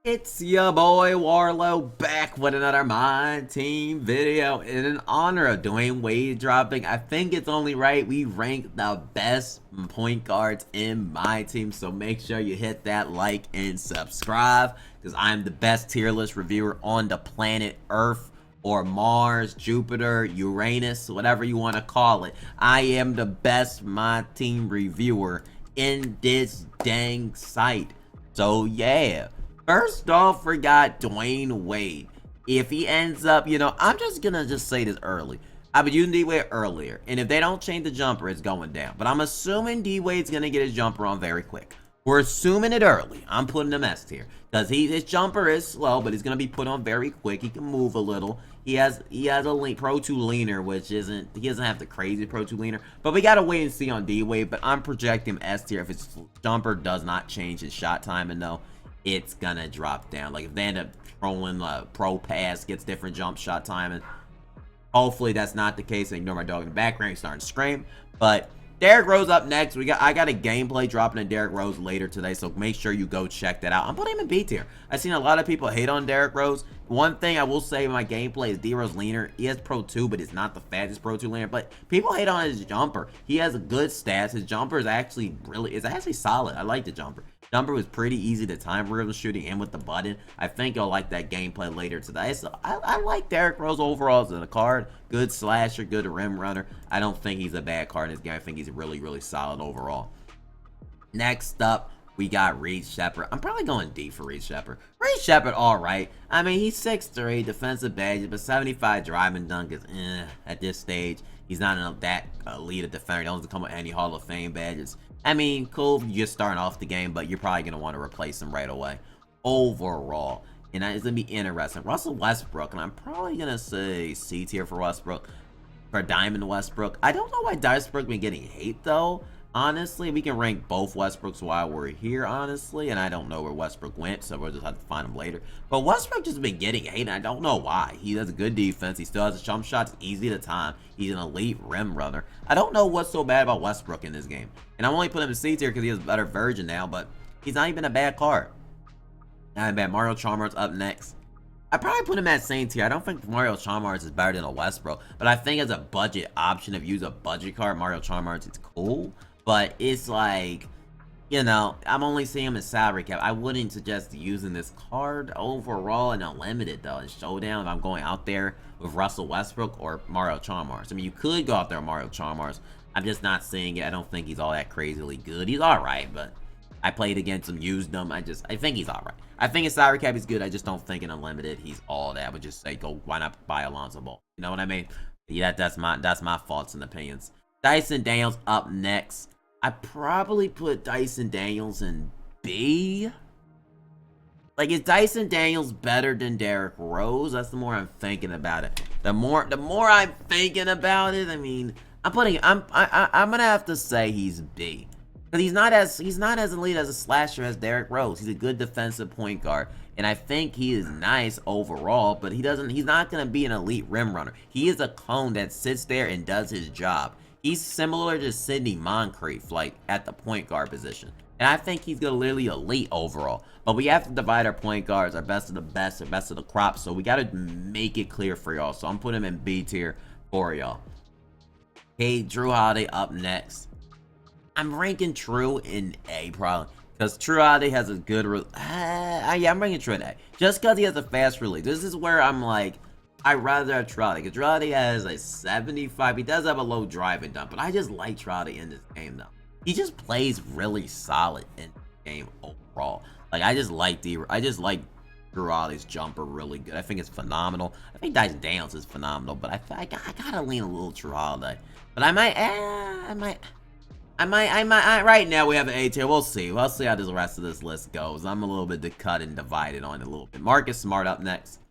It's your boy Warlow back with another MyTeam video in honor of Dwayne Wade dropping. I think it's only right we rank the best point guards in MyTeam, so make sure you hit that like and subscribe because I'm the best tier list reviewer on the planet Earth or Mars, Jupiter, Uranus, whatever you want to call it. I am the best MyTeam reviewer in this dang site. So yeah. First off, we got Dwayne Wade. If he ends up, I'm just gonna say this early. I've been using D-Wade earlier, and if they don't change the jumper, it's going down. But I'm assuming D-Wade's gonna get his jumper on very quick. We're assuming it early. I'm putting him S tier because his jumper is slow, but he's gonna be put on very quick. He can move a little. He has a Pro 2 leaner, which he doesn't have the crazy Pro 2 leaner. But we gotta wait and see on D-Wade. But I'm projecting him S tier if his jumper does not change his shot timing though. It's gonna drop down. Like if they end up trolling pro pass, gets different jump shot timing. Hopefully that's not the case. Ignore my dog in the background. He's starting to scream. But Derrick Rose up next. I got a gameplay dropping in Derrick Rose later today, so make sure you go check that out. I'm putting him in B tier. I've seen a lot of people hate on Derrick Rose. One thing I will say in my gameplay is D-Rose leaner. He has Pro 2, but it's not the fastest Pro 2 leaner. But people hate on his jumper. He has a good stats. His jumper is actually solid. I like the jumper. Jumper was pretty easy to time rhythm shooting in with the button. I think you'll like that gameplay later today. So I like Derrick Rose overall as a card. Good slasher, good rim runner. I don't think he's a bad card in this game. I think he's really, really solid overall. Next up, we got Reed Sheppard. I'm probably going D for Reed Sheppard. Reed Sheppard, all right. I mean, he's 6'3", defensive badges, but 75 driving dunk is at this stage. He's not that elite a defender. He doesn't come with any Hall of Fame badges. I mean, cool if you're just starting off the game, but you're probably going to want to replace him right away. Overall, and it's going to be interesting. Russell Westbrook, and I'm probably going to say C tier for Westbrook. For Diamond Westbrook. I don't know why Westbrook been getting hate, though. Honestly, we can rank both Westbrooks while we're here, honestly. And I don't know where Westbrook went, so we'll just have to find him later. But Westbrook just been getting hate, and I don't know why. He has a good defense. He still has a jump shot. It's easy to time. He's an elite rim runner. I don't know what's so bad about Westbrook in this game. And I'm only putting him in C tier because he has a better version now, but he's not even a bad card. Not bad. Mario Chalmers up next. I probably put him at same tier. I don't think Mario Chalmers is better than a Westbrook, but I think as a budget option, if you use a budget card, Mario Chalmers, it's cool. But it's like, I'm only seeing him in salary cap. I wouldn't suggest using this card overall in unlimited though. In showdown, if I'm going out there with Russell Westbrook or Mario Chalmers. I mean, you could go out there with Mario Chalmers. I'm just not seeing it. I don't think he's all that crazily good. He's all right, but I played against him, used him. I think he's all right. I think his salary cap is good. I just don't think in unlimited he's all that. I would just say, why not buy Alonzo Ball? You know what I mean? Yeah, that's my thoughts and opinions. Dyson Daniels up next. I probably put Dyson Daniels in B. Like, is Dyson Daniels better than Derrick Rose? That's the more I'm thinking about it. The more I'm thinking about it, I mean, I'm gonna have to say he's B. Because he's not as elite as a slasher as Derrick Rose. He's a good defensive point guard. And I think he is nice overall, but he's not gonna be an elite rim runner. He is a cone that sits there and does his job. He's similar to Sidney Moncrief, like, at the point guard position. And I think he's gonna literally elite overall. But we have to divide our point guards, our best of the best, our best of the crop. So we gotta make it clear for y'all. So I'm putting him in B tier for y'all. Hey, Drew Holiday up next. I'm ranking True in A probably. Because True Holiday has a good... yeah, I'm ranking True in A. Just because he has a fast release. This is where I'm like... I'd rather have Trowdy, because Trowdy has a 75. He does have a low driving dunk, but I just like Trowdy in this game, though. He just plays really solid in the game overall. Like, I just like Drew Holiday's jumper really good. I think it's phenomenal. I think Dyson Daniels is phenomenal, but I gotta lean a little Drew Holiday. But I might, right now we have an A tier. We'll see. We'll see how the rest of this list goes. I'm a little bit cut and divided on it a little bit. Marcus Smart up next.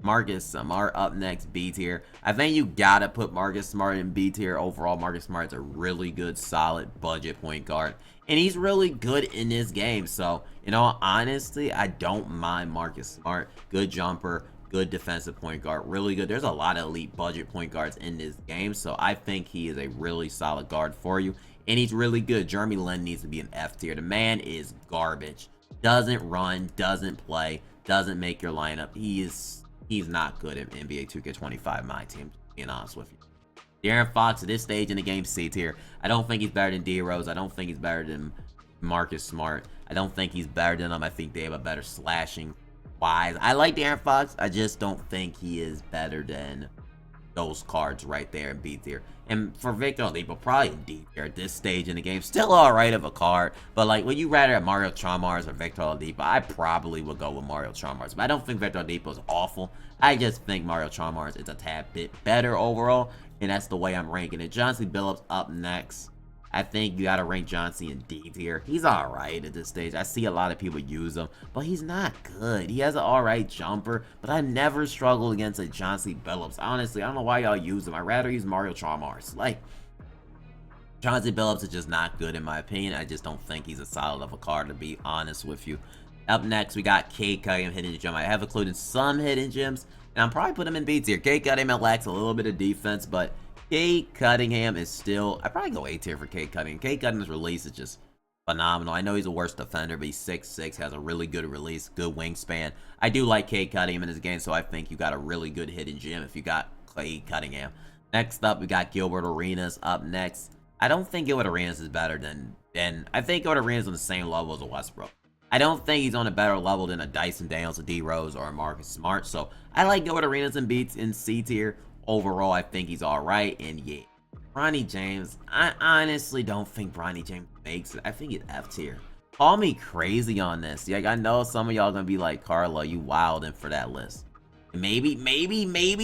Marcus Smart up next, B tier. I think you gotta put Marcus Smart in B tier overall. Marcus Smart's a really good, solid budget point guard, and he's really good in this game. So, honestly, I don't mind Marcus Smart. Good jumper, good defensive point guard, really good. There's a lot of elite budget point guards in this game, so I think he is a really solid guard for you, and he's really good. Jeremy Lin needs to be an F tier. The man is garbage. Doesn't run, doesn't play, doesn't make your lineup. He's not good at NBA 2K25, my team, being honest with you. De'Aaron Fox at this stage in the game, C tier. I don't think he's better than D Rose. I don't think he's better than Marcus Smart. I don't think he's better than them. I think they have a better slashing wise. I like De'Aaron Fox. I just don't think he is better than those cards right there in B tier. And for Victor Oladipo, probably in D tier at this stage in the game. Still alright of a card, but like, would you rather have Mario Chalmers or Victor Oladipo? I probably would go with Mario Chalmers, but I don't think Victor Oladipo is awful. I just think Mario Chalmers is a tad bit better overall, and that's the way I'm ranking it. Chauncey Billups up next. I think you gotta rank Chauncey in D tier. He's alright at this stage. I see a lot of people use him, but he's not good. He has an alright jumper, but I never struggled against a Chauncey Billups. Honestly, I don't know why y'all use him. I'd rather use Mario Chalmers. Like, Chauncey Billups is just not good in my opinion. I just don't think he's a solid of a card, to be honest with you. Up next, we got Cade Cunningham hidden gem. I have included some hidden gems, and I'm probably putting him in B tier. Cade Cunningham lacks a little bit of defense, but Cade Cunningham is still, I'd probably go A tier for Cade Cunningham. Cade Cunningham's release is just phenomenal. I know he's a worse defender, but he's 6'6", has a really good release, good wingspan. I do like Cade Cunningham in this game, so I think you got a really good hidden gem if you got Cade Cunningham. Next up, we got Gilbert Arenas up next. I don't think Gilbert Arenas is better than I think Gilbert Arenas is on the same level as a Westbrook. I don't think he's on a better level than a Dyson Daniels, a D Rose, or a Marcus Smart. So I like Gilbert Arenas in C tier. Overall, I think he's all right. And yeah, Bronny James, I honestly don't think Bronny James makes it. I think he's F tier. Call me crazy on this. Like, I know some of y'all gonna be like, Carlo, you wildin' for that list. Maybe,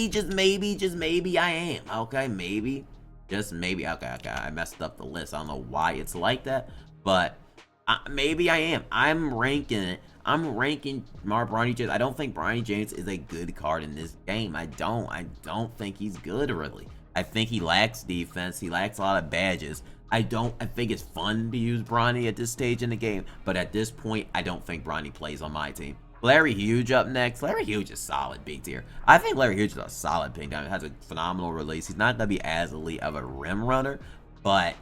just maybe I am. Okay, maybe, just maybe. Okay, I messed up the list. I don't know why it's like that, but maybe I am. I'm ranking it. I'm ranking Bronny James. I don't think Bronny James is a good card in this game. I don't think he's good, really. I think he lacks defense. He lacks a lot of badges. I think it's fun to use Bronny at this stage in the game, but at this point, I don't think Bronny plays on my team. Larry Hughes up next. Larry Hughes is solid B tier. I think Larry Hughes is a solid ping down. He has a phenomenal release. He's not going to be as elite of a rim runner, but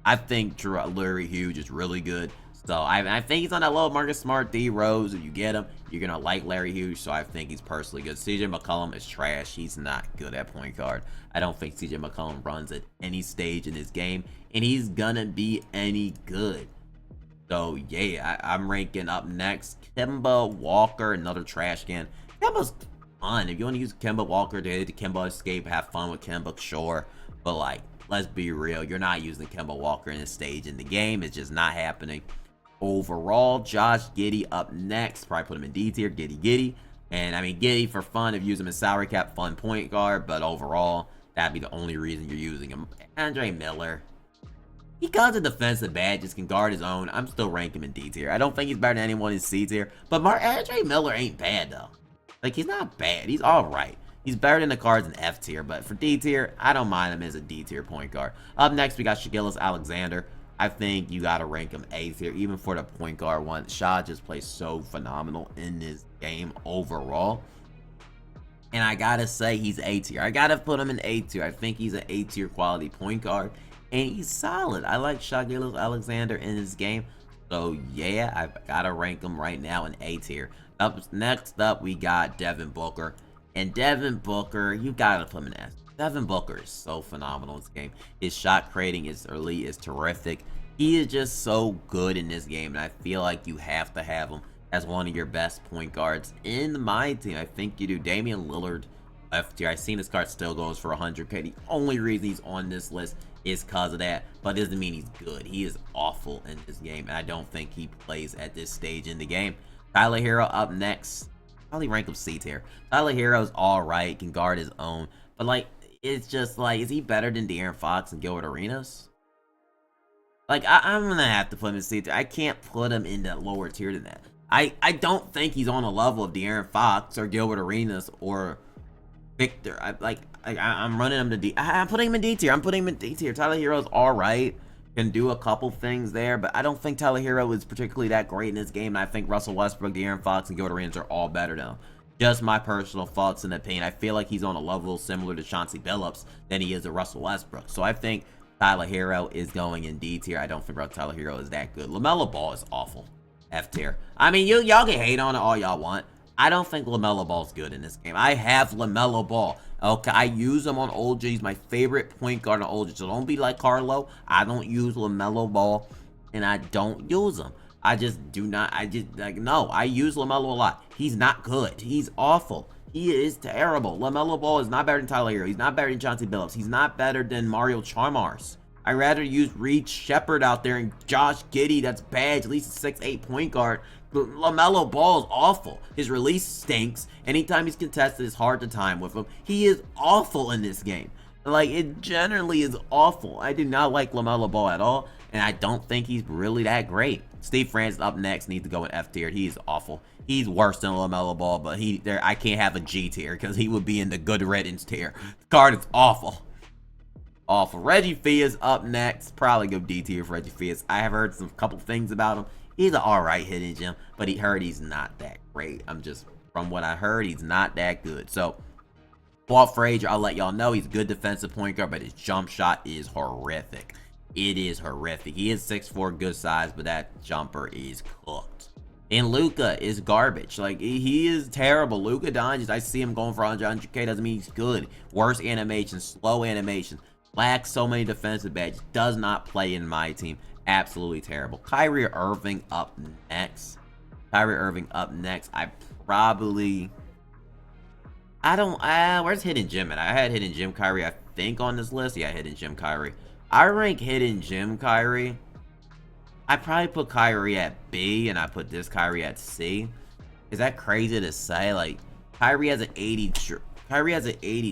I think Larry Hughes is really good. So I think he's on that low Marcus Smart, D Rose. If you get him, you're going to like Larry Hughes. So I think he's personally good. CJ McCollum is trash. He's not good at point guard. I don't think CJ McCollum runs at any stage in this game, and he's going to be any good. So yeah, I'm ranking up next Kemba Walker, another trash can. Kemba's fun. If you want to use Kemba Walker to hit the Kemba escape, have fun with Kemba, sure. But like, let's be real. You're not using Kemba Walker in this stage in the game. It's just not happening. Overall, Josh Giddey up next. Probably put him in D tier. Giddey. And I mean, Giddey for fun, if you use him in salary cap, fun point guard. But overall, that'd be the only reason you're using him. Andre Miller. He comes in defensive badges, can guard his own. I'm still ranking him in D tier. I don't think he's better than anyone in C tier. But Andre Miller ain't bad, though. Like, he's not bad. He's all right. He's better than the cards in F tier. But for D tier, I don't mind him as a D tier point guard. Up next, we got Shai Gilgeous-Alexander. I think you got to rank him A tier, even for the point guard one. Shai just plays so phenomenal in this game overall. And I got to say, he's A tier. I got to put him in A tier. I think he's an A tier quality point guard. And he's solid. I like Shai Gilgeous-Alexander in this game. So, yeah, I've got to rank him right now in A tier. Next up, we got Devin Booker. And Devin Booker, you got to put him in S. Devin Booker is so phenomenal in this game. His shot creating is terrific. He is just so good in this game, and I feel like you have to have him as one of your best point guards in my team. I think you do. Damian Lillard, F tier. I've seen his card still goes for 100K. The only reason he's on this list is because of that, but it doesn't mean he's good. He is awful in this game, and I don't think he plays at this stage in the game. Tyler Hero up next. Probably rank him C tier. Tyler Hero's all right, can guard his own, but like, it's just like, is he better than De'Aaron Fox and Gilbert Arenas? Like, I'm gonna have to put him in C tier. I can't put him in that lower tier than that. I don't think he's on a level of De'Aaron Fox or Gilbert Arenas or Victor. I'm running him to D. I'm putting him in D tier. I'm putting him in D tier. Tyler Hero's all right. Can do a couple things there, but I don't think Tyler Hero is particularly that great in this game. And I think Russell Westbrook, De'Aaron Fox, and Gilbert Arenas are all better than him. Just my personal thoughts and opinion. I feel like he's on a level similar to Chauncey Billups than he is to Russell Westbrook. So I think Tyler Hero is going in D tier. I don't think Tyler Hero is that good. LaMelo Ball is awful F tier. I mean, y'all can hate on it all y'all want. I don't think LaMelo Ball's good in this game. I have LaMelo Ball. Okay, I use him on OG. He's my favorite point guard on OG. So don't be like Carlo. I don't use LaMelo Ball, and I don't use him. I just do not. No, I use LaMelo a lot. He's not good. He's awful. He is terrible. LaMelo Ball is not better than Tyler Hero. He's not better than Chauncey Billups. He's not better than Mario Chalmers. I'd rather use Reed Shepard out there and Josh Giddey. That's bad. At least a 6'8" point guard. LaMelo Ball is awful. His release stinks. Anytime he's contested, it's hard to time with him. He is awful in this game. Like, it generally is awful. I do not like LaMelo Ball at all, and I don't think he's really that great. Steve Francis up next, needs to go in F tier. He's awful. He's worse than LaMelo Ball, but I can't have a G tier because he would be in the good riddance tier. The card is awful. Awful. Reggie Fia's up next. Probably go D tier for Reggie Fia. I have heard some couple things about him. He's an alright hidden gem, but he's not that great. From what I heard, he's not that good. So, Walt Frazier, I'll let y'all know he's a good defensive point guard, but his jump shot is horrific. It is horrific. He is 6'4", good size, but that jumper is cooked. And Luka is garbage. Like, he is terrible. Luka Doncic, I see him going for 100K, doesn't mean he's good. Worse animation, slow animation, lacks so many defensive badges, does not play in my team. Absolutely terrible. Kyrie Irving up next. Where's Hidden Gem at? I had Hidden Gem Kyrie, I think, on this list. Yeah, Hidden Gem Kyrie. I rank Hidden Gem Kyrie. I probably put Kyrie at B, and I put this Kyrie at C. Is that crazy to say? Like, Kyrie has an 80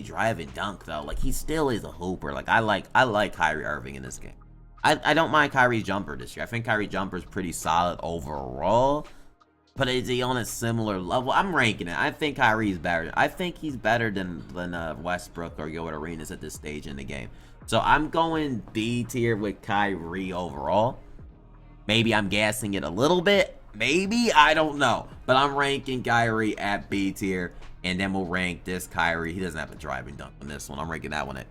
drive and dunk, though. Like, he still is a hooper. Like, I like Kyrie Irving in this game. I don't mind Kyrie's jumper this year. I think Kyrie's jumper is pretty solid overall. But is he on a similar level? I'm ranking it. I think Kyrie's better. I think he's better than Westbrook or Gilbert Arenas at this stage in the game. So I'm going B tier with Kyrie overall. Maybe I'm gassing it a little bit. Maybe. I don't know. But I'm ranking Kyrie at B tier. And then we'll rank this Kyrie. He doesn't have a driving dunk on this one. I'm ranking that one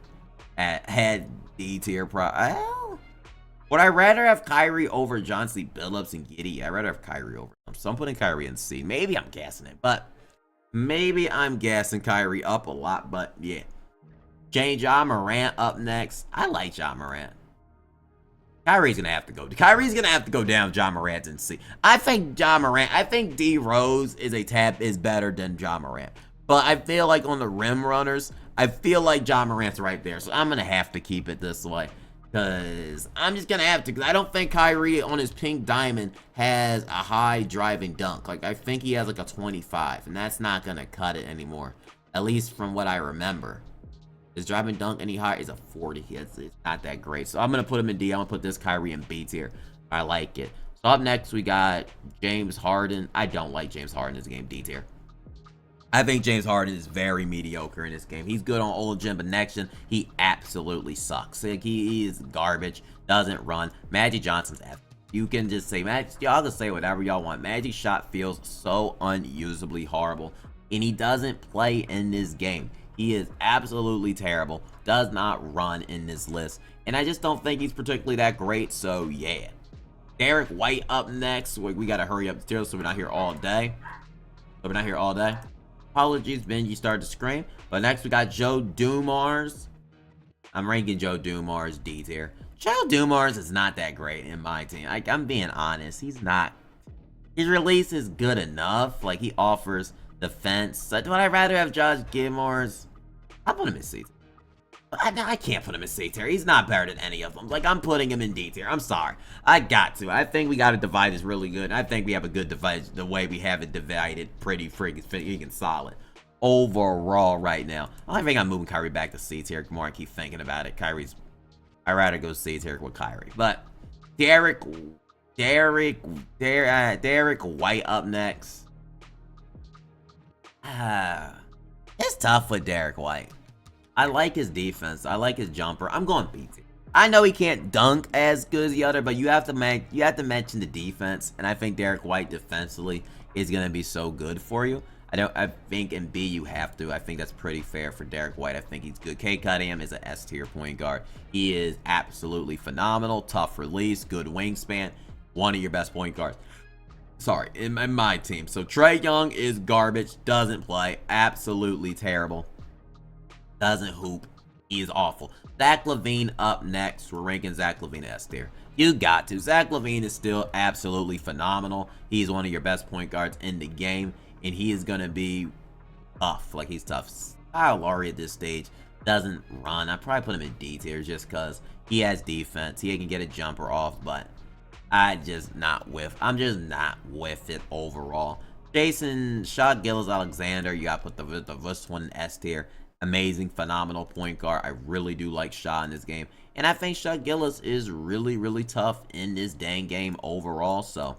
at D tier. Would I rather have Kyrie over Chauncey Billups and Giddey? I'd rather have Kyrie over him. So I'm putting Kyrie in C. Maybe I'm gassing it, but maybe I'm gassing Kyrie up a lot, but yeah. Ja Morant up next. I like Ja Morant. Kyrie's gonna have to go. Kyrie's gonna have to go down. Ja Morant's in C. I think D Rose is better than Ja Morant. But I feel like on the rim runners, I feel like Ja Morant's right there. So I'm gonna have to keep it this way. Because I'm just going to have to. Because I don't think Kyrie on his pink diamond has a high driving dunk. Like, I think he has like a 25. And that's not going to cut it anymore. At least from what I remember. His driving dunk any higher is a 40. It's not that great. So I'm going to put him in D. I'm going to put this Kyrie in B tier. I like it. So up next we got James Harden. I don't like James Harden in this game. D tier. I think James Harden is very mediocre in this game. He's good on old gym, but next gen, he absolutely sucks. Like, he is garbage, doesn't run. Magic Johnson's F. You can just say, y'all can say whatever y'all want. Magic's shot feels so unusably horrible, and he doesn't play in this game. He is absolutely terrible, does not run in this list, and I just don't think he's particularly that great, so yeah. Derek White up next. We got to hurry up the tier so we're not here all day. Apologies, Benji started to scream. But next we got Joe Dumars. I'm ranking Joe Dumars D tier. Joe Dumars is not that great in my team. I'm being honest. He's not. His release is good enough. Like, he offers defense. Would I rather have Josh Giddey? I'll put him in C tier. I can't put him in C tier. He's not better than any of them. Like, I'm putting him in D tier. I'm sorry. I got to. I think we got to divide this really good. I think we have a good divide. The way we have it divided, pretty freaking solid. Overall right now. I think I'm moving Kyrie back to C tier. The more I keep thinking about it. I'd rather go C tier with Kyrie. But Derek White up next. It's tough with Derek White. I like his defense. I like his jumper. I'm going B tier. I know he can't dunk as good as the other, but you have to mention the defense, and I think Derek White defensively is going to be so good for you. I think in B you have to. I think that's pretty fair for Derek White. I think he's good. K Cunningham is an S tier point guard. He is absolutely phenomenal. Tough release, good wingspan, one of your best point guards. Sorry, in my team. So Trae Young is garbage, doesn't play, absolutely terrible, doesn't hoop, he is awful. Zach LaVine up next. We're ranking Zach LaVine S tier. You got to. Zach LaVine is still absolutely phenomenal. He's one of your best point guards in the game, and he is going to be tough. Like, he's tough. Kyle Lowry at this stage doesn't run. I'd probably put him in D tier just because he has defense. He can get a jumper off, but I'm just not with it overall. Jason, Shot Gilgeous-Alexander, you got to put this one in S tier. Amazing, phenomenal point guard. I really do like Shot in this game. And I think Shot Gillis is really, really tough in this dang game overall. So,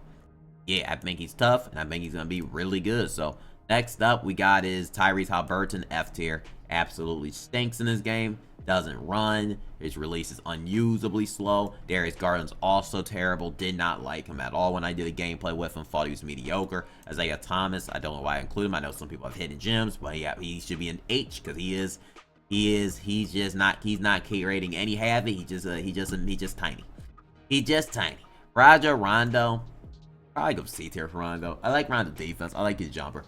yeah, I think he's tough, and I think he's going to be really good. So, next up, we got is Tyrese Haliburton, F tier. Absolutely stinks in this game. Doesn't run. His release is unusably slow. Darius Garland's also terrible. Did not like him at all when I did a gameplay with him. Thought he was mediocre. Isaiah Thomas, I don't know why I include him. I know some people have hidden gems, but yeah, he should be an H because he's not creating any havoc. He's just tiny. He's just tiny. Rajon Rondo, probably go C tier for Rondo. I like Rondo's defense. I like his jumper.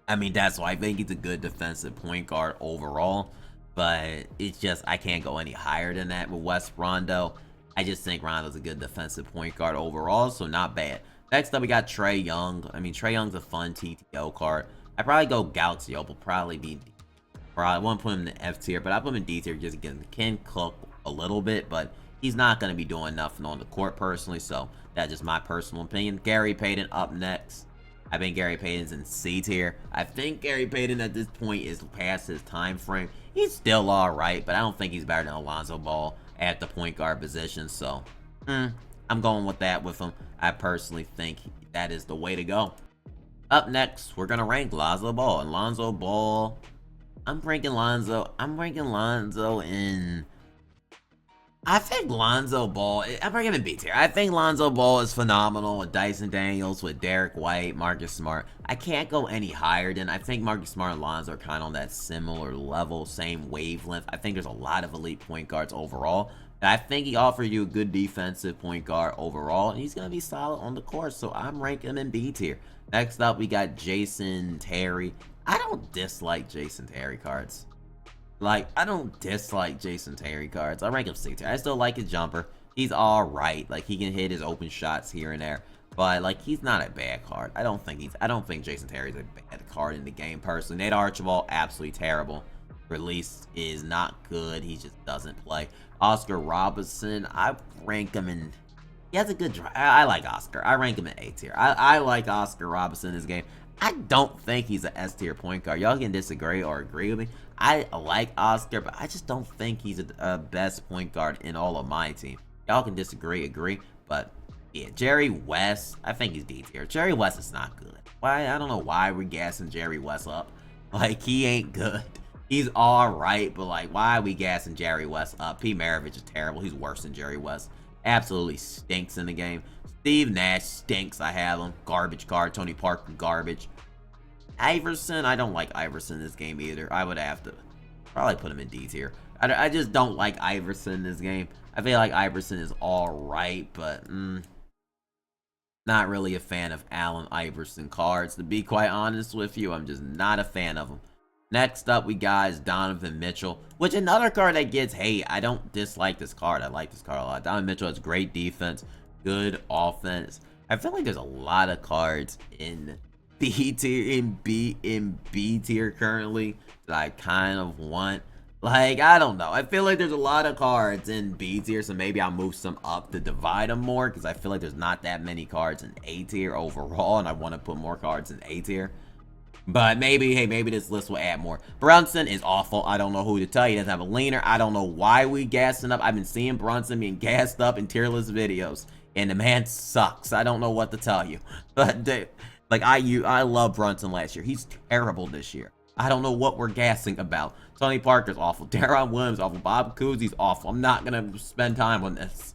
I mean, that's why I think he's a good defensive point guard overall. But it's just, I can't go any higher than that with Wes Rondo. I just think Rondo's a good defensive point guard overall, so not bad. Next up, we got Trae Young. I mean, Trae Young's a fun TTO card. I'd probably go Gautzio, but probably be D. Or I won't put him in the F tier, but I put him in D tier just again. Can cook a little bit, but he's not going to be doing nothing on the court personally, so that's just my personal opinion. Gary Payton up next. I think Gary Payton's in C tier. I think Gary Payton at this point is past his time frame. He's still alright, but I don't think he's better than Alonzo Ball at the point guard position. So, I'm going with that with him. I personally think that is the way to go. Up next, we're going to rank Lonzo Ball. And Lonzo Ball, I'm ranking Lonzo in... I think Lonzo Ball, I'm ranking him in B tier. I think Lonzo Ball is phenomenal with Dyson Daniels, with Derek White, Marcus Smart. I can't go any higher than, I think Marcus Smart and Lonzo are kind of on that similar level, same wavelength. I think there's a lot of elite point guards overall. And I think he offered you a good defensive point guard overall, and he's going to be solid on the court, so I'm ranking him in B tier. Next up, we got Jason Terry. I don't dislike Jason Terry cards. Like, I don't dislike Jason Terry cards. I rank him C tier. I still like his jumper. He's alright. Like, he can hit his open shots here and there. But, like, he's not a bad card. I don't think Jason Terry's a bad card in the game, personally. Nate Archibald, absolutely terrible. Release is not good. He just doesn't play. Oscar Robertson, I rank him in... He has a good drive. I like Oscar. I rank him in A tier. I like Oscar Robertson in this game. I don't think he's an S tier point guard. Y'all can disagree or agree with me. I like Oscar, but I just don't think he's a best point guard in all of my team. Y'all can disagree, agree, but yeah, Jerry West, I think he's D tier. Jerry West is not good. Why? I don't know why we're gassing Jerry West up. Like, he ain't good. He's alright, but like, why are we gassing Jerry West up? P. Maravich is terrible. He's worse than Jerry West. Absolutely stinks in the game. Steve Nash stinks. I have him. Garbage card. Tony Parker, garbage. Iverson, I don't like Iverson in this game either. I would have to probably put him in D tier. I just don't like Iverson in this game. I feel like Iverson is alright, but not really a fan of Allen Iverson cards. To be quite honest with you, I'm just not a fan of them. Next up, we got is Donovan Mitchell, which another card that gets hate. I don't dislike this card. I like this card a lot. Donovan Mitchell has great defense, good offense. I feel like there's a lot of cards in B tier currently that I kind of want. Like, I don't know. I feel like there's a lot of cards in B tier, so maybe I'll move some up to divide them more, because I feel like there's not that many cards in A tier overall, and I want to put more cards in A tier. But maybe, hey, maybe this list will add more. Brunson is awful. I don't know who to tell you. He doesn't have a leaner. I don't know why we gassing up. I've been seeing Brunson being gassed up in tier list videos, and the man sucks. I don't know what to tell you. But like, I love Brunson last year. He's terrible this year. I don't know what we're gassing about. Tony Parker's awful. Deron Williams awful. Bob Cousy's awful. I'm not gonna spend time on this.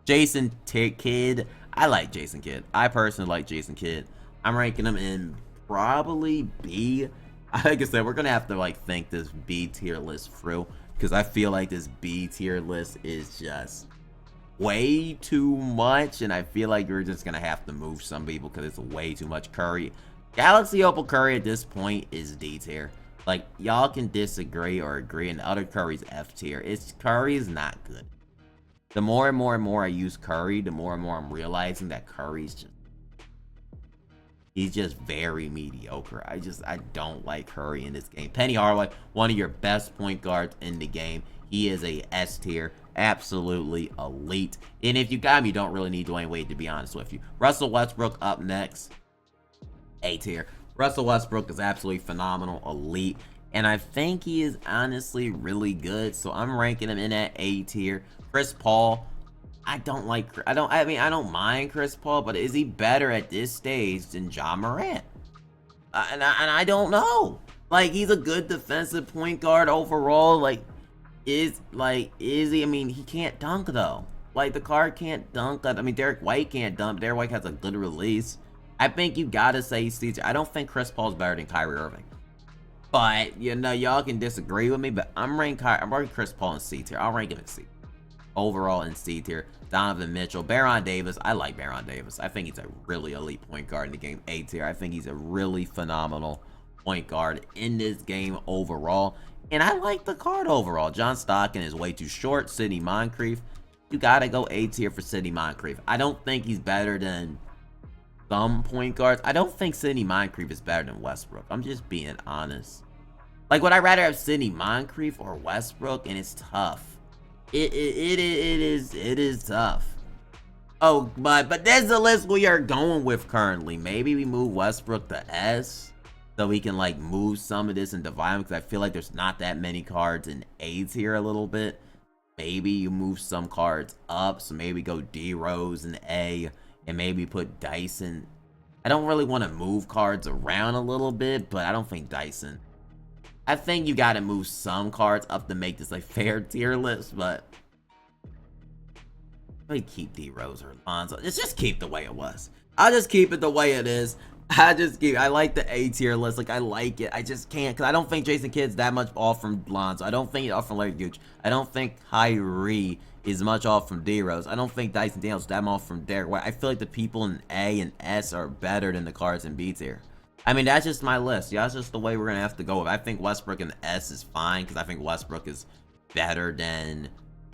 Jason Kidd. I like Jason Kidd. I personally like Jason Kidd. I'm ranking him in probably B. Like I said, we're gonna have to like think this B tier list through, because I feel like this B tier list is just way too much, and I feel like you're just gonna have to move some people because it's way too much Curry. Galaxy Opal Curry at this point is D tier. Like, y'all can disagree or agree, and the other Curry's F tier. Curry is not good. The more and more I use Curry, the more and more I'm realizing that Curry's he's just very mediocre. I don't like Curry in this game. Penny Hardaway, one of your best point guards in the game. He is a S tier. Absolutely elite. And if you got him, you don't really need Dwayne Wade, to be honest with you. Russell Westbrook up next. A tier. Russell Westbrook is absolutely phenomenal, elite. And I think he is honestly really good. So I'm ranking him in that A tier. Chris Paul. I don't mind Chris Paul, but is he better at this stage than Ja Morant? And I don't know. Like, he's a good defensive point guard overall. Like, is he? I mean, he can't dunk though. Like, the card can't dunk. I mean, Derek White can't dunk. Derek White has a good release. I think you gotta say C. I don't think Chris Paul's better than Kyrie Irving. But, you know, y'all can disagree with me, but I'm ranking Chris Paul in C tier. I'll rank him in C. Overall in C tier. Donovan Mitchell. Baron Davis. I like Baron Davis. I think he's a really elite point guard in the game. A tier. I think he's a really phenomenal point guard in this game overall. And I like the card overall. John Stockton is way too short. Sidney Moncrief. You gotta go A tier for Sidney Moncrief. I don't think he's better than some point guards. I don't think Sidney Moncrief is better than Westbrook. I'm just being honest. Like, would I rather have Sidney Moncrief or Westbrook? And it's tough. It is tough. Oh, but there's the list we are going with currently. Maybe we move Westbrook to S, so we can like move some of this and divide them, because I feel like there's not that many cards in A tier a little bit. Maybe you move some cards up, so maybe go D Rose in A, and maybe put Dyson. I don't really want to move cards around a little bit, but I don't think Dyson. I think you got to move some cards up to make this a fair tier list, but I keep D Rose or Lonzo. Just keep the way it was. I'll just keep it the way it is. I like the A tier list. Like, I like it. I just can't, because I don't think Jason Kidd's that much off from Lonzo. I don't think he's off from Larry Gooch. I don't think Kyrie is much off from D Rose. I don't think Dyson Daniels is that much off from Derek White. I feel like the people in A and S are better than the cards in B tier. I mean, that's just my list. Yeah, that's just the way we're going to have to go with. I think Westbrook in S is fine, because I think Westbrook is better than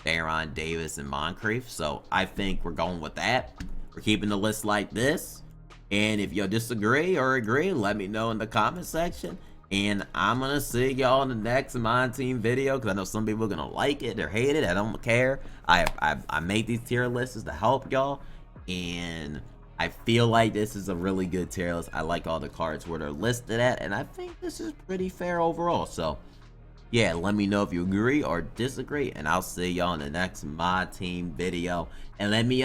Baron Davis and Moncrief. So I think we're going with that. We're keeping the list like this. And if you disagree or agree, let me know in the comment section. And I'm going to see y'all in the next MyTeam video, because I know some people are going to like it or hate it. I don't care. I made these tier lists to help y'all. And I feel like this is a really good tier list. I like all the cards where they're listed at, and I think this is pretty fair overall. So, yeah, let me know if you agree or disagree, and I'll see y'all in the next MyTeam video. And let me